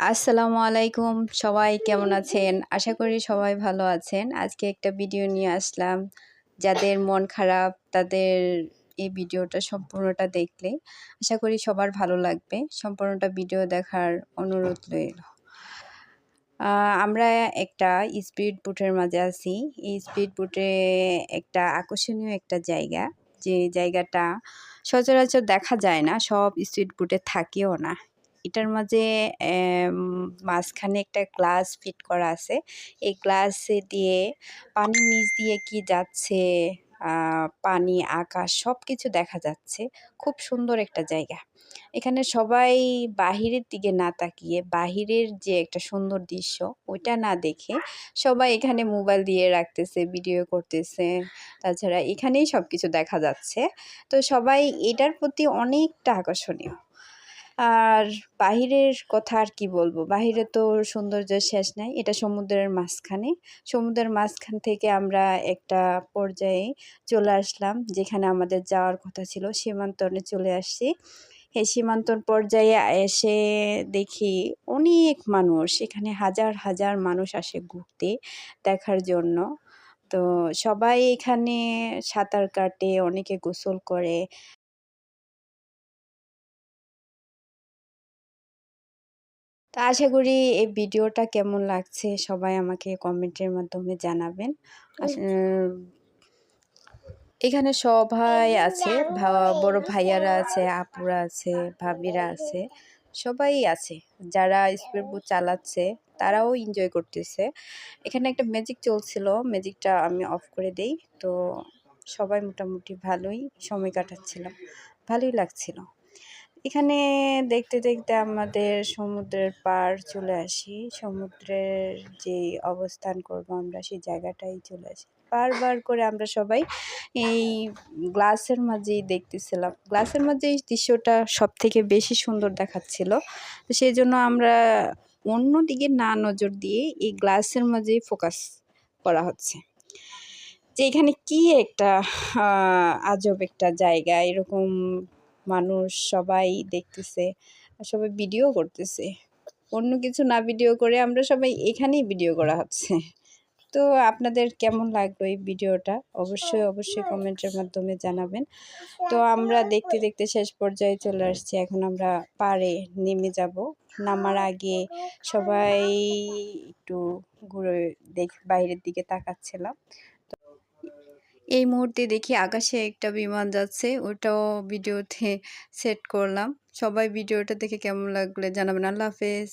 আসসালামু আলাইকুম। সবাই কেমন আছেন? আশা করি সবাই ভালো আছেন। আজকে একটা ভিডিও নিয়ে আসলাম। যাদের মন খারাপ তাদের এই ভিডিওটা সম্পূর্ণটা দেখলে আশা করি সবার ভালো লাগবে। সম্পূর্ণটা ভিডিও দেখার অনুরোধ রইল। আমরা একটা স্পিড বোটের মাঝে আছি। এই স্পিড বোটে একটা আকর্ষণীয় একটা জায়গা। যে জায়গাটা সচরাচর দেখা যায় না। সব স্পিড বোটে থাকেও না। এটার মাঝে মাঝখানে একটা গ্লাস ফিট করা আছে। এই গ্লাসে দিয়ে পানির নিচ দিয়ে কি যাচ্ছে, পানি, আকাশ সবকিছু দেখা যাচ্ছে। খুব সুন্দর একটা জায়গা। এখানে সবাই বাহিরের দিকে না তাকিয়ে বাহিরের যে একটা সুন্দর দৃশ্য ওইটা না দেখে সবাই এখানে মোবাইল দিয়ে রাখতেছে, ভিডিও করতেছে। তাছাড়া এখানেই সবকিছু দেখা যাচ্ছে। তো সবাই এটার প্রতি অনেকটা আকর্ষণীয়। আর বাহিরের কথা আর কি বলবো, বাহিরে তো সৌন্দর্যের শেষ নাই। এটা সমুদ্রের মাঝখানে। সমুদ্রের মাঝখান থেকে আমরা একটা পর্যায়ে চলে আসলাম যেখানে আমাদের যাওয়ার কথা ছিল। সীমান্তনে চলে আসছি। এই সীমান্তর পর্যায়ে এসে দেখি অনেক মানুষ, এখানে হাজার হাজার মানুষ আসে ঘুরতে, দেখার জন্য। তো সবাই এখানে সাঁতার কাটে, অনেকে গোসল করে। তো আশা করি এই ভিডিওটা কেমন লাগছে সবাই আমাকে কমেন্টের মাধ্যমে জানাবেন। এখানে সবাই আছে, বড় ভাইয়ারা আছে, আপুরা আছে, ভাবিরা আছে, সবাই আছে। যারা স্পিড বোট চালাচ্ছে তারাও এনজয় করতেছে। এখানে একটা ম্যাজিক চলছিল, ম্যাজিকটা আমি অফ করে দেই। তো সবাই মোটামুটি ভালোই সময় কাটাচ্ছিলাম, ভালোই লাগছিল। এখানে দেখতে দেখতে আমাদের সমুদ্রের পাড় চলে আসি। সমুদ্রের যে অবস্থান করব আমরা সেই জায়গাটাই চলে আসি। বারবার করে আমরা সবাই এই গ্লাসের মাঝেই দেখতেছিলাম। গ্লাসের মাঝে এই দৃশ্যটা সবথেকে বেশি সুন্দর দেখাচ্ছিল। তো সেই জন্য আমরা অন্যদিকে না নজর দিয়ে এই গ্লাসের মাঝেই ফোকাস করা হচ্ছে। যে এখানে কি একটা আজব একটা জায়গা, এরকম মানুষ সবাই দেখতেছে, সবাই ভিডিও করতেছে। অন্য কিছু না ভিডিও করে আমরা সবাই এখানেই ভিডিও করা হচ্ছে। তো আপনাদের কেমন লাগলো এই ভিডিওটা অবশ্যই কমেন্টের মাধ্যমে জানাবেন। তো আমরা দেখতে দেখতে শেষ পর্যায়ে চলে আসছি। এখন আমরা পাড়ে নেমে যাব। নামার আগে সবাই একটু ঘুরে বাইরের দিকে তাকাচ্ছিলাম। এই মুহূর্তে দেখি আকাশে একটা বিমান যাচ্ছে, ওটাও ভিডিওতে সেট করলাম। সবাই ভিডিওটা দেখে কেমন লাগলে জানাবেন। আল্লাহ হাফেজ।